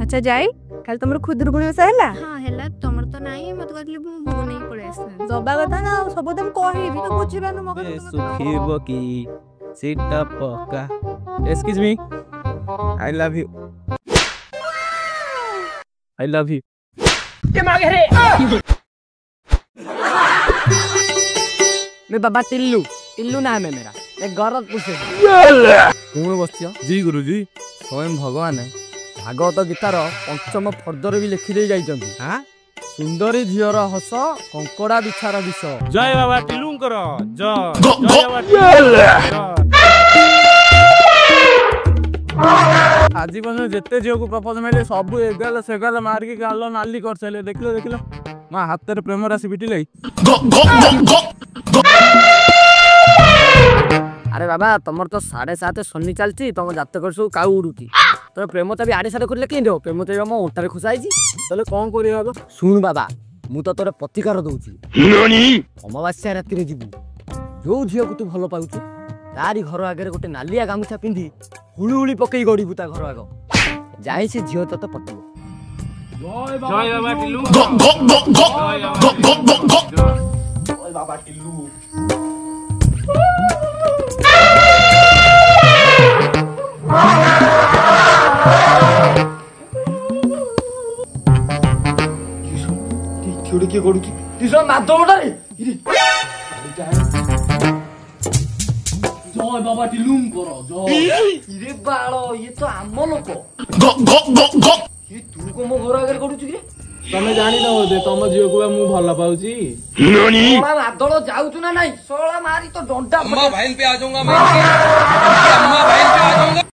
अच्छा जाई खाली तुम खुदुरकुणी ओषा है हाँ है तुम तो नहीं मत कहली भोग नहीं पड़े आस दबा कथा ना सब तुम कहबी तो बुझिबानु मग सुखीबो की सीटा पक्का excuse me I love you I love you के मांगे रे मैं बाबा टिल्लू टिल्लू नाम है मेरा एक गौरव पूछे कौन बसिया जी गुरुजी स्वयं भगवान है भागवत गीतार पंचम फर्दर भी लिखि जाइछन्ति हां सुंदरी झीर हस कंकड़ा बिछार विष जय बाबा टिल्लूंकर जय बाबा आज बस जिते झील को प्रपोज मिले सब एगाल सेगाल मारिक गाल नाली कर सारे देख लो माँ हाथ में प्रेम राशि पिटिले अरे बाबा तुम तो 7:30 शनि चलती तुम जातक सब काउ उड़ुती तो प्रेम चाबी आड़े सारे कर कि प्रेम चाबी मो अंटारे खुसाई तेल कौन कर शुण बाबा मु तो तोर प्रतिकार दूची अमावास्या राति जीवु जो झील को तू भल पाऊ तारी घर आगे गोटे नालिया गामुछा पिंधि हुलुहुली पकई गड़बू ता घर आग जाए से झील तो पतिब जय बाबा टिल्लू जय बाबा टिल्लू किए गड़ुची तीसरा माधवटा रे जय बाबा टिल्लूम करो जय इरे बालो ये तो आम लोक ये तू को मो घर आगे गड़ुची रे तमे जानि न होदे तम झियो को मु भल पाउची ननी सोला माधव जाउछु ना नहीं सोला मारी तो डंडा अम्मा भाईन पे आ जाऊंगा मैं अम्मा भाईन पे आ जाऊंगा।